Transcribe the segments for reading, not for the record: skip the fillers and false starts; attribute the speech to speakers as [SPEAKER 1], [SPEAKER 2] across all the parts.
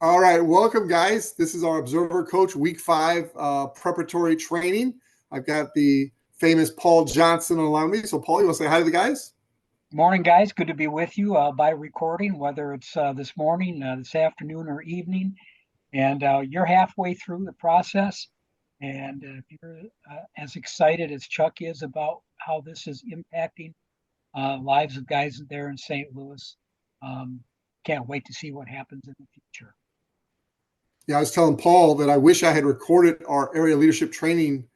[SPEAKER 1] All right, welcome, guys. This is our Observer Coach Week 5 preparatory training. I've got the famous Paul Johnson along me. So, Paul, you want to say hi to the guys?
[SPEAKER 2] Morning, guys. Good to be with you by recording, whether it's this morning, this afternoon, or evening. And you're halfway through the process. And if you're as excited as Chuck is about how this is impacting lives of guys there in St. Louis, can't wait to see what happens in the future.
[SPEAKER 1] Yeah, I was telling Paul that I wish I had recorded our area leadership training,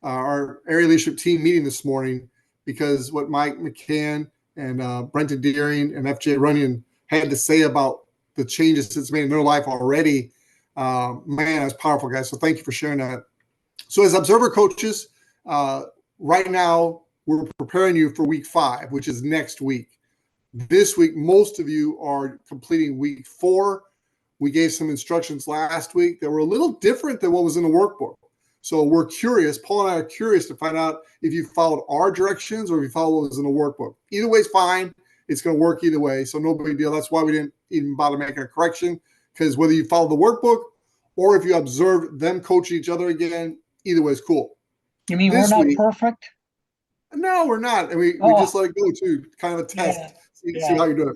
[SPEAKER 1] our area leadership team meeting this morning, because what Mike McCann and Brenton Deering and FJ Runyon had to say about the changes it's made in their life already. Man, that's powerful, guys. So thank you for sharing that. So as observer coaches, right now we're preparing you for week 5, which is next week. This week, most of you are completing week 4. We gave some instructions last week that were a little different than what was in the workbook. So we're curious, Paul and I are curious to find out if you followed our directions or if you followed what was in the workbook. Either way is fine. It's going to work either way. So no big deal. That's why we didn't even bother making a correction, because whether you follow the workbook or if you observe them coaching each other again, either way is cool.
[SPEAKER 2] You mean we're not perfect?
[SPEAKER 1] No, we're not. And we just let it go too, kind of a test. See how you're doing.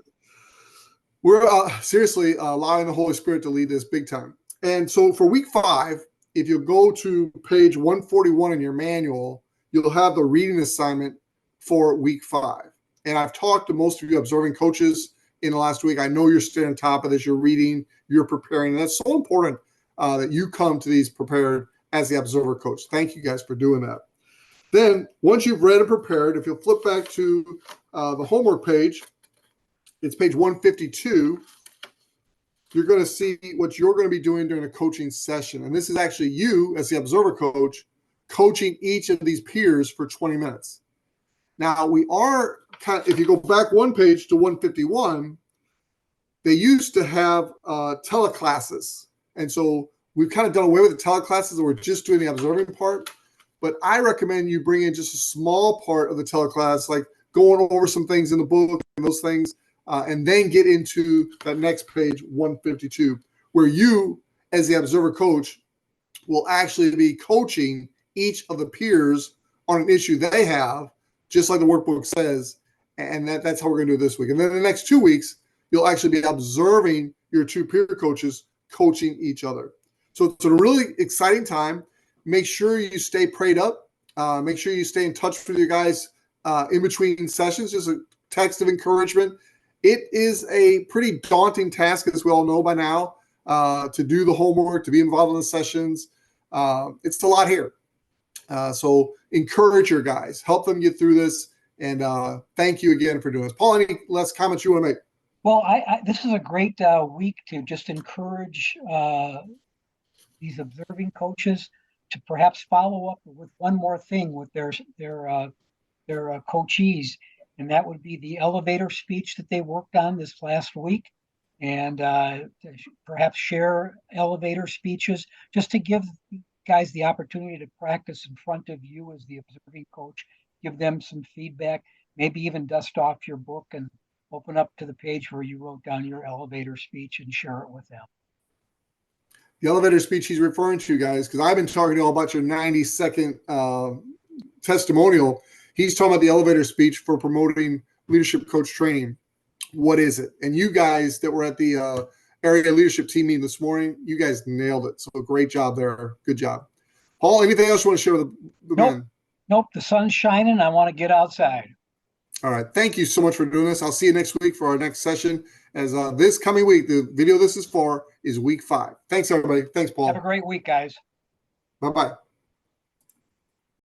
[SPEAKER 1] We're seriously allowing the Holy Spirit to lead this big time. And so for week 5, if you go to page 141 in your manual, you'll have the reading assignment for week 5. And I've talked to most of you observing coaches in the last week. I know you're staying on top of this. You're reading, you're preparing. And that's so important that you come to these prepared as the observer coach. Thank you guys for doing that. Then once you've read and prepared, if you'll flip back to the homework page, it's page 152. You're going to see what you're going to be doing during a coaching session. And this is actually you, as the observer coach, coaching each of these peers for 20 minutes. Now, we are if you go back one page to 151, they used to have teleclasses. And so we've kind of done away with the teleclasses and we're just doing the observing part. But I recommend you bring in just a small part of the teleclass, like going over some things in the book and those things. And then get into that next page, 152, where you, as the observer coach, will actually be coaching each of the peers on an issue they have, just like the workbook says. And that's how we're going to do it this week. And then the next 2 weeks, you'll actually be observing your 2 peer coaches coaching each other. So it's a really exciting time. Make sure you stay prayed up. Make sure you stay in touch with your guys in between sessions, just a text of encouragement. It is a pretty daunting task, as we all know by now, to do the homework, to be involved in the sessions. It's a lot here. So encourage your guys. Help them get through this. And thank you again for doing this. Paul, any last comments you want to make?
[SPEAKER 2] Well, this is a great week to just encourage these observing coaches to perhaps follow up with one more thing with their coachees. And that would be the elevator speech that they worked on this last week, and perhaps share elevator speeches just to give guys the opportunity to practice in front of you as the observing coach, give them some feedback, maybe even dust off your book and open up to the page where you wrote down your elevator speech and share it with them.
[SPEAKER 1] The elevator speech he's referring to, guys, because I've been talking to you all about your 90-second testimonial. He's talking about the elevator speech for promoting leadership coach training. What is it? And you guys that were at the area leadership team meeting this morning, you guys nailed it. So great job there. Good job. Paul, anything else you want to share with the men?
[SPEAKER 2] Nope. The sun's shining. I want to get outside.
[SPEAKER 1] All right. Thank you so much for doing this. I'll see you next week for our next session. As this coming week, the video this is for is week 5. Thanks, everybody. Thanks, Paul.
[SPEAKER 2] Have a great week, guys.
[SPEAKER 1] Bye-bye.